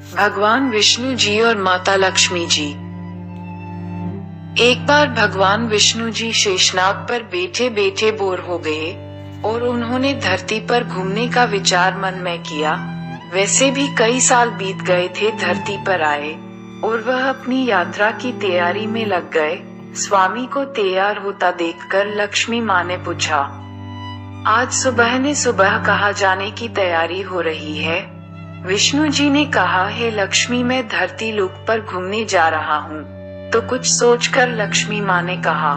भगवान विष्णु जी और माता लक्ष्मी जी। एक बार भगवान विष्णु जी शेषनाग पर बैठे बैठे बोर हो गए और उन्होंने धरती पर घूमने का विचार मन में किया। वैसे भी कई साल बीत गए थे धरती पर आए और वह अपनी यात्रा की तैयारी में लग गए। स्वामी को तैयार होता देखकर लक्ष्मी माँ ने पूछा, आज सुबह ने सुबह कहाँ जाने की तैयारी हो रही है? विष्णु जी ने कहा, हे लक्ष्मी, मैं धरती लोक पर घूमने जा रहा हूँ। तो कुछ सोचकर लक्ष्मी माँ ने कहा,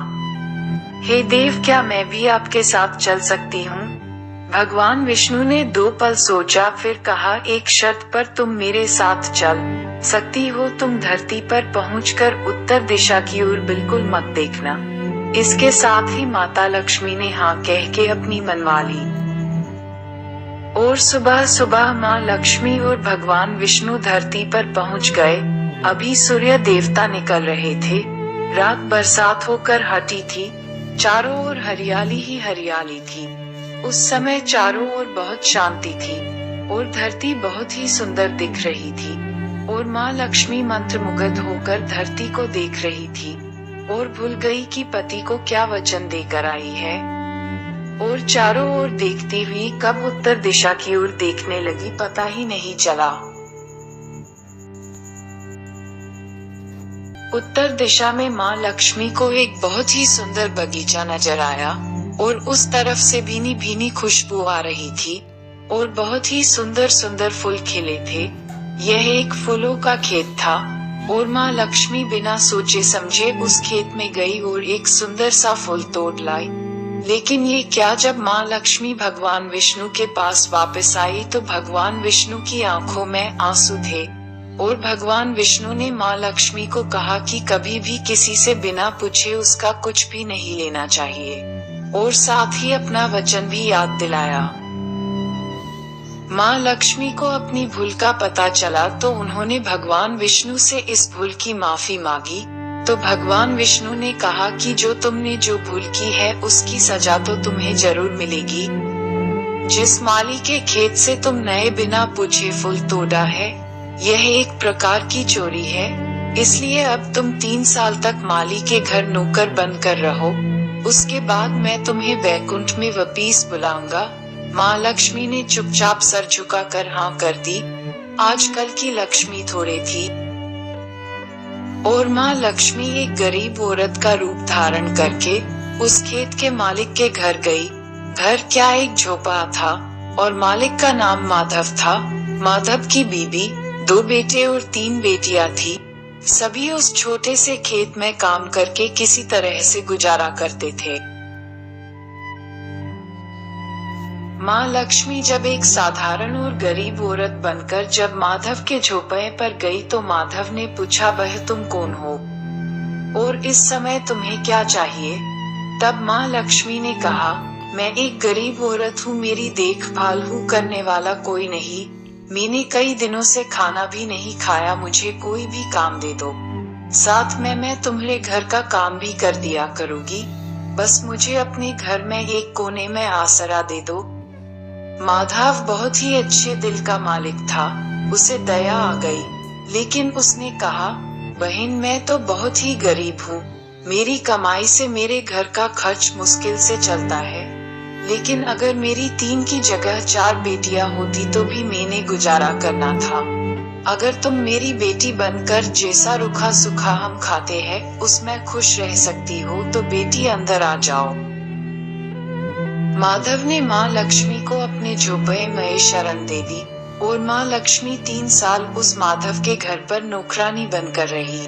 हे देव, क्या मैं भी आपके साथ चल सकती हूँ? भगवान विष्णु ने 2 पल सोचा, फिर कहा, एक शर्त पर तुम मेरे साथ चल सकती हो। तुम धरती पर पहुंचकर उत्तर दिशा की ओर बिल्कुल मत देखना। इसके साथ ही माता लक्ष्मी ने हाँ कह के अपनी मनवा ली। और सुबह सुबह माँ लक्ष्मी और भगवान विष्णु धरती पर पहुंच गए। अभी सूर्य देवता निकल रहे थे। रात बरसात होकर हटी थी। चारों ओर हरियाली ही हरियाली थी। उस समय चारों ओर बहुत शांति थी और धरती बहुत ही सुंदर दिख रही थी। और माँ लक्ष्मी मंत्रमुग्ध होकर धरती को देख रही थी और भूल गई कि पति को क्या वचन देकर आई है। और चारों ओर देखती हुई कब उत्तर दिशा की ओर देखने लगी, पता ही नहीं चला। उत्तर दिशा में माँ लक्ष्मी को एक बहुत ही सुंदर बगीचा नजर आया और उस तरफ से भीनी भीनी खुशबू आ रही थी और बहुत ही सुंदर सुंदर फूल खिले थे। यह एक फूलों का खेत था और माँ लक्ष्मी बिना सोचे समझे उस खेत में गई और एक सुंदर सा फूल तोड़ लाई। लेकिन ये क्या, जब माँ लक्ष्मी भगवान विष्णु के पास वापस आई तो भगवान विष्णु की आंखों में आंसू थे और भगवान विष्णु ने माँ लक्ष्मी को कहा कि कभी भी किसी से बिना पूछे उसका कुछ भी नहीं लेना चाहिए और साथ ही अपना वचन भी याद दिलाया। माँ लक्ष्मी को अपनी भूल का पता चला तो उन्होंने भगवान विष्णु से इस भूल की माफी मांगी। तो भगवान विष्णु ने कहा कि जो तुमने जो भूल की है उसकी सजा तो तुम्हें जरूर मिलेगी। जिस माली के खेत से तुम नए बिना पूछे फूल तोड़ा है, यह एक प्रकार की चोरी है। इसलिए अब तुम 3 साल तक माली के घर नौकर बनकर रहो। उसके बाद मैं तुम्हें वैकुंठ में वापिस बुलाऊंगा। माँ लक्ष्मी ने चुपचाप सर झुकाकर हाँ कर दी। आजकल की लक्ष्मी थोड़े थी और माँ लक्ष्मी एक गरीब औरत का रूप धारण करके उस खेत के मालिक के घर गई। घर क्या, एक झोपड़ा था और मालिक का नाम माधव था। माधव की बीबी, 2 बेटे और 3 बेटियां थी। सभी उस छोटे से खेत में काम करके किसी तरह से गुजारा करते थे। माँ लक्ष्मी जब एक साधारण और गरीब औरत बनकर जब माधव के झोपड़े पर गई तो माधव ने पूछा, वह तुम कौन हो और इस समय तुम्हें क्या चाहिए? तब माँ लक्ष्मी ने कहा, मैं एक गरीब औरत हूँ, मेरी देखभाल करने वाला कोई नहीं। मैंने कई दिनों से खाना भी नहीं खाया, मुझे कोई भी काम दे दो। साथ में मैं तुम्हारे घर का काम भी कर दिया करूँगी। बस मुझे अपने घर में एक कोने में आसरा दे दो। माधव बहुत ही अच्छे दिल का मालिक था। उसे दया आ गई, लेकिन उसने कहा, बहन, मैं तो बहुत ही गरीब हूँ। मेरी कमाई से मेरे घर का खर्च मुश्किल से चलता है। लेकिन अगर मेरी 3 की जगह 4 बेटियां होती तो भी मैंने गुजारा करना था। अगर तुम मेरी बेटी बनकर जैसा रूखा सूखा हम खाते हैं उसमें खुश रह सकती हो तो बेटी अंदर आ जाओ। माधव ने माँ लक्ष्मी को अपने झोपड़े में शरण दे दी और माँ लक्ष्मी 3 साल उस माधव के घर पर नौकरानी बनकर रही।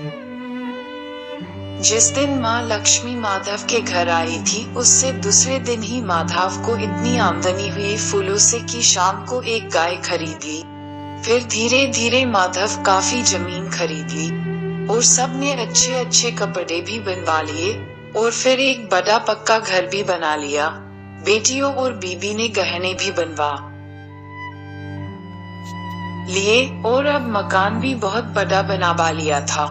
जिस दिन माँ लक्ष्मी माधव के घर आई थी उससे दूसरे दिन ही माधव को इतनी आमदनी हुई फूलों से कि शाम को एक गाय खरीद ली। फिर धीरे धीरे माधव काफी जमीन खरीद ली और सबने अच्छे अच्छे कपड़े भी बनवा लिए और फिर एक बड़ा पक्का घर भी बना लिया। बेटियों और बीबी ने गहने भी बनवा लिए और अब मकान भी बहुत बड़ा बनवा लिया था।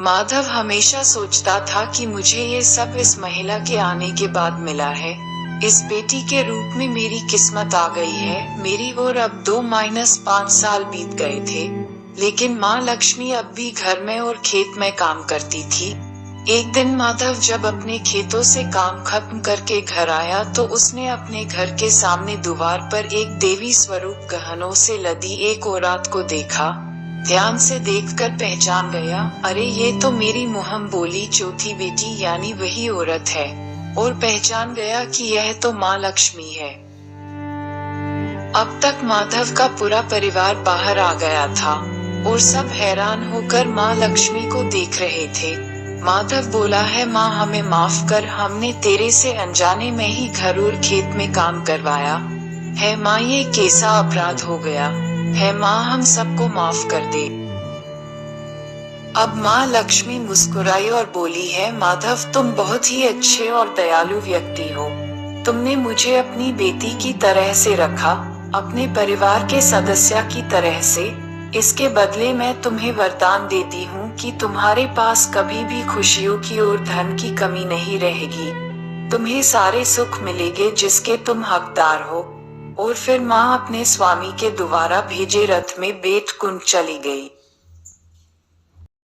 माधव हमेशा सोचता था कि मुझे ये सब इस महिला के आने के बाद मिला है, इस बेटी के रूप में मेरी किस्मत आ गई है मेरी और अब 2-5 साल बीत गए थे, लेकिन माँ लक्ष्मी अब भी घर में और खेत में काम करती थी। एक दिन माधव जब अपने खेतों से काम खत्म करके घर आया तो उसने अपने घर के सामने दीवार पर एक देवी स्वरूप गहनों से लदी एक औरत को देखा। ध्यान से देखकर पहचान गया, अरे ये तो मेरी मुहम बोली चौथी बेटी यानी वही औरत है, और पहचान गया कि यह तो माँ लक्ष्मी है। अब तक माधव का पूरा परिवार बाहर आ गया था और सब हैरान होकर माँ लक्ष्मी को देख रहे थे। माधव बोला है माँ हमें माफ कर, हमने तेरे से अनजाने में ही घर और खेत में काम करवाया है माँ, ये कैसा अपराध हो गया है माँ, हम सबको माफ कर दे। अब माँ लक्ष्मी मुस्कुराई और बोली है माधव तुम बहुत ही अच्छे और दयालु व्यक्ति हो, तुमने मुझे अपनी बेटी की तरह से रखा, अपने परिवार के सदस्य की तरह से। इसके बदले मैं तुम्हें वरदान देती हूँ कि तुम्हारे पास कभी भी खुशियों की और धन की कमी नहीं रहेगी, तुम्हें सारे सुख मिलेंगे जिसके तुम हकदार हो। और फिर माँ अपने स्वामी के द्वारा भेजे रथ में बैठ कुंज चली गई।